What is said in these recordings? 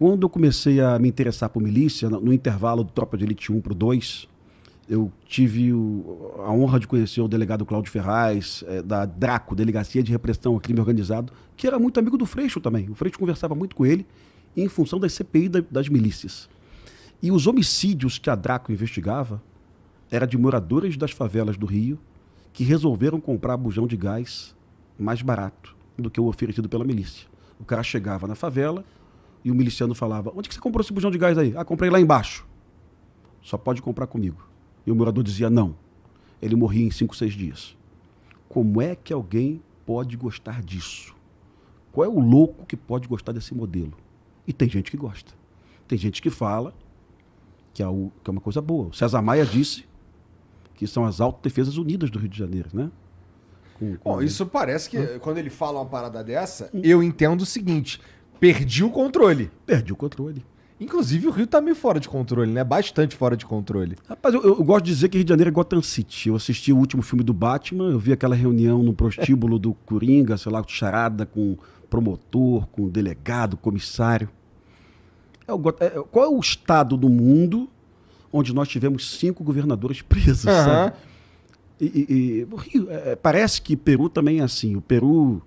Quando eu comecei a me interessar por milícia, no intervalo do Tropa de Elite 1 para o 2, eu tive a honra de conhecer o delegado Cláudio Ferraz, da DRACO, Delegacia de Repressão ao Crime Organizado, que era muito amigo do Freixo também. O Freixo conversava muito com ele em função das CPI das milícias. E os homicídios que a DRACO investigava eram de moradores das favelas do Rio que resolveram comprar bujão de gás mais barato do que o oferecido pela milícia. O cara chegava na favela e o miliciano falava: onde que você comprou esse bujão de gás aí? Ah, comprei lá embaixo. Só pode comprar comigo. E o morador dizia não. Ele morria em 5, 6 dias. Como é que alguém pode gostar disso? Qual é o louco que pode gostar desse modelo? E tem gente que gosta. Tem gente que fala que é uma coisa boa. O César Maia disse que são as Autodefesas Unidas do Rio de Janeiro, né? Bom, isso parece que, quando ele fala uma parada dessa, eu entendo o seguinte: perdi o controle. Perdi o controle. Inclusive, o Rio tá meio fora de controle, né? Bastante fora de controle. Rapaz, eu gosto de dizer que Rio de Janeiro é Gotham City. Eu assisti o último filme do Batman, eu vi aquela reunião no prostíbulo do Coringa, sei lá, charada com promotor, com delegado, comissário. Qual é o estado do mundo onde nós tivemos 5 governadores presos, sabe? O Rio, parece que Peru também é assim. O Peru,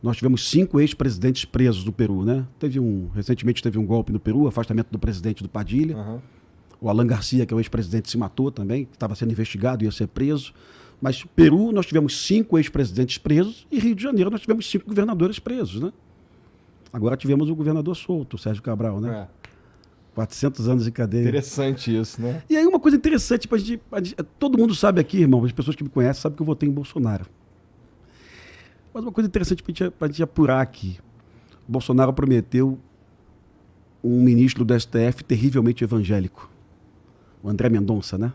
nós tivemos 5 ex-presidentes presos do Peru, né? Recentemente teve um golpe no Peru, afastamento do presidente do Padilha. O Alan Garcia, que é o ex-presidente, se matou também, estava sendo investigado, ia ser preso. Mas Peru, nós tivemos 5 ex-presidentes presos, e Rio de Janeiro nós tivemos 5 governadores presos, né? Agora tivemos o governador solto, o Sérgio Cabral, né? 400 anos de cadeia. Interessante isso, né? E aí uma coisa interessante, todo mundo sabe aqui, irmão, as pessoas que me conhecem sabem que eu votei em Bolsonaro. Mas uma coisa interessante para a gente apurar aqui. O Bolsonaro prometeu um ministro do STF terrivelmente evangélico, o André Mendonça, né?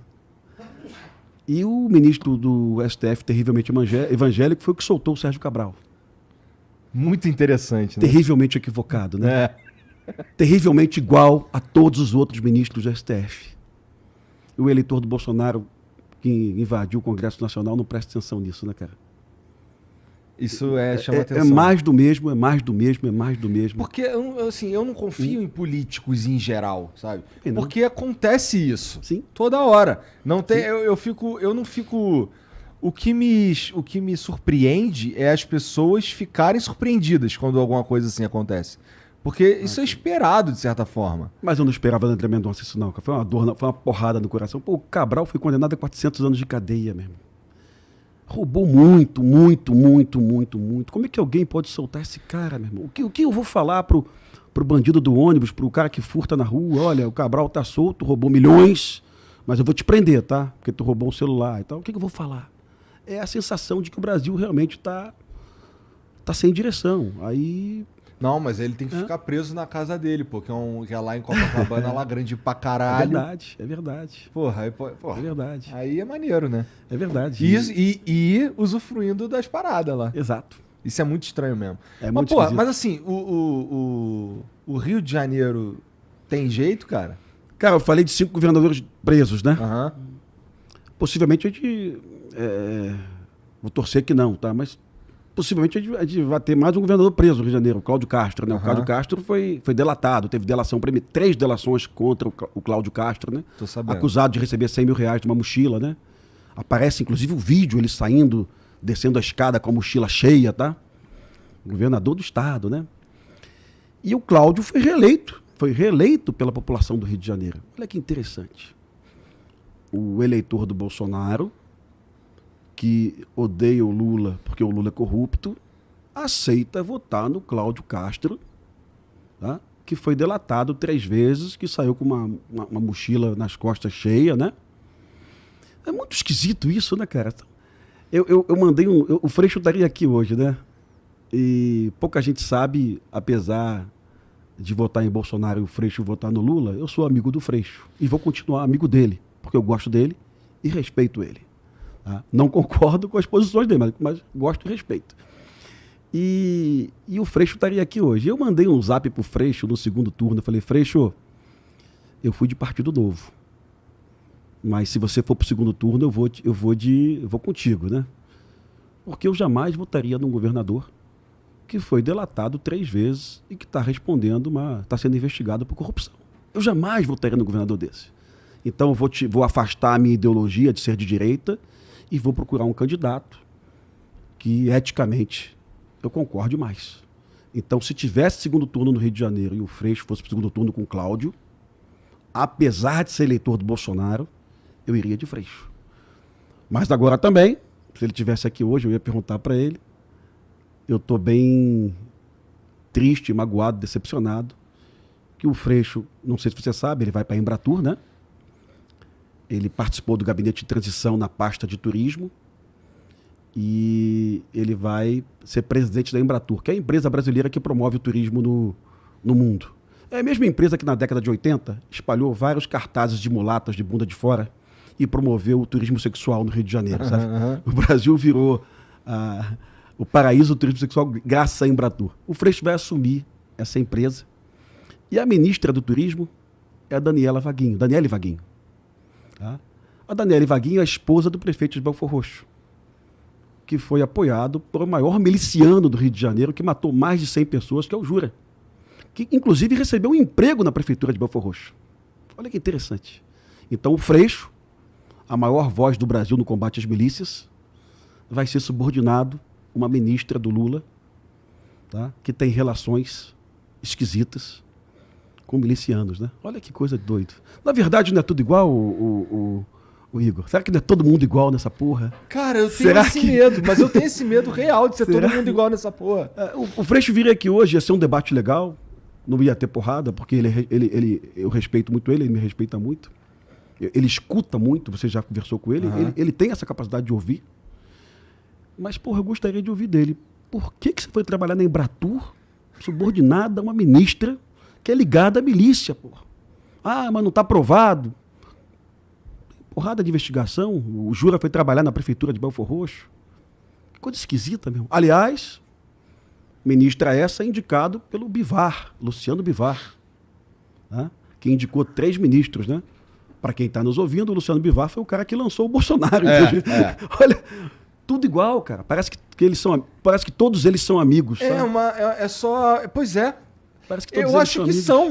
E o ministro do STF terrivelmente evangélico foi o que soltou o Sérgio Cabral. Muito interessante, né? Terrivelmente equivocado, né? Terrivelmente igual a todos os outros ministros do STF. O eleitor do Bolsonaro que invadiu o Congresso Nacional não presta atenção nisso, né, cara? Isso chama atenção. É mais do mesmo, é mais do mesmo, é mais do mesmo. Porque, assim, eu não confio em políticos em geral, sabe? Porque acontece isso. Sim. Toda hora. Não tem, eu não fico... O que me surpreende é as pessoas ficarem surpreendidas quando alguma coisa assim acontece. Porque isso é esperado, de certa forma. Mas eu não esperava do André Mendonça isso não, cara. Foi uma dor, foi uma porrada no coração. Pô, o Cabral foi condenado a 400 anos de cadeia mesmo. Roubou muito, muito, muito, muito, muito. Como é que alguém pode soltar esse cara, meu irmão? O que eu vou falar pro bandido do ônibus, pro cara que furta na rua? Olha, o Cabral tá solto, roubou milhões, mas eu vou te prender, tá? Porque tu roubou um celular e tal. O que eu vou falar? É a sensação de que o Brasil realmente tá sem direção. Aí... Não, mas ele tem que ficar preso na casa dele, pô, que é lá em Copacabana, lá grande pra caralho. É verdade. Porra, é verdade. Aí é maneiro, né? É verdade. E usufruindo das paradas lá. Exato. Isso é muito estranho mesmo. É muito esquisito. Mas assim, o Rio de Janeiro tem jeito, cara? Cara, eu falei de 5 governadores presos, né? Possivelmente a gente... vou torcer que não, tá? Mas possivelmente a gente vai ter mais um governador preso no Rio de Janeiro, o Cláudio Castro, né? O Cláudio Castro foi delatado, teve delação, 3 delações contra o Cláudio Castro, né? Tô sabendo. Acusado de receber 100 mil reais de uma mochila, né? Aparece, inclusive, o vídeo, ele saindo, descendo a escada com a mochila cheia, tá? Governador do estado, né? E o Cláudio foi reeleito pela população do Rio de Janeiro. Olha que interessante. O eleitor do Bolsonaro, que odeia o Lula porque o Lula é corrupto, aceita votar no Cláudio Castro, tá? Que foi delatado 3 vezes, que saiu com uma mochila nas costas cheia, né? É muito esquisito isso, né, cara? Eu mandei o Freixo estaria aqui hoje, né? E pouca gente sabe, apesar de votar em Bolsonaro e o Freixo votar no Lula, eu sou amigo do Freixo e vou continuar amigo dele, porque eu gosto dele e respeito ele. Tá? Não concordo com as posições dele, mas gosto e respeito. E o Freixo estaria aqui hoje. Eu mandei um zap pro Freixo no segundo turno, eu falei: Freixo, eu fui de Partido Novo, mas se você for pro segundo turno, eu vou contigo, né? Porque eu jamais votaria num governador que foi delatado 3 vezes e que está respondendo está sendo investigado por corrupção. Eu jamais votaria no governador desse. Então eu vou afastar a minha ideologia de ser de direita e vou procurar um candidato que eticamente eu concorde mais. Então, se tivesse segundo turno no Rio de Janeiro e o Freixo fosse para o segundo turno com o Cláudio, apesar de ser eleitor do Bolsonaro, eu iria de Freixo. Mas agora também, se ele estivesse aqui hoje, eu ia perguntar para ele. Eu estou bem triste, magoado, decepcionado, que o Freixo, não sei se você sabe, ele vai para a Embratur, né? Ele participou do gabinete de transição na pasta de turismo e ele vai ser presidente da Embratur, que é a empresa brasileira que promove o turismo no mundo. É a mesma empresa que na década de 80 espalhou vários cartazes de mulatas de bunda de fora e promoveu o turismo sexual no Rio de Janeiro, sabe? O Brasil virou o paraíso do turismo sexual graças à Embratur. O Freixo vai assumir essa empresa e a ministra do turismo é a Daniele Vaguinho. Tá? A Daniele Vaguinho é a esposa do prefeito de Belfor Roxo, que foi apoiado por o maior miliciano do Rio de Janeiro, que matou mais de 100 pessoas, que é o Jura, que inclusive recebeu um emprego na prefeitura de Belfor Roxo. Olha que interessante. Então o Freixo, a maior voz do Brasil no combate às milícias, vai ser subordinado a uma ministra do Lula, tá? Que tem relações esquisitas com milicianos, né? Olha que coisa doida. Na verdade, não é tudo igual, o Igor? Será que não é todo mundo igual nessa porra? Cara, eu tenho esse medo, mas eu tenho esse medo real de ser todo mundo igual nessa porra. O Freixo viria aqui hoje, ia ser um debate legal, não ia ter porrada, porque eu respeito muito ele me respeita muito. Ele escuta muito, você já conversou com ele, ele tem essa capacidade de ouvir. Mas, porra, eu gostaria de ouvir dele. Por que você foi trabalhar na Embratur, subordinada a uma ministra que é ligada à milícia, porra? Ah, mas não está provado. Porrada de investigação. O Jura foi trabalhar na prefeitura de Belfor Roxo. Que coisa esquisita mesmo. Aliás, ministra essa é indicado pelo Bivar, Luciano Bivar, né? Que indicou 3 ministros, né? Para quem está nos ouvindo, o Luciano Bivar foi o cara que lançou o Bolsonaro. Olha, tudo igual, cara. Parece que todos eles são amigos. Pois é. Parece que todos Eu eles acho são que amigos. são.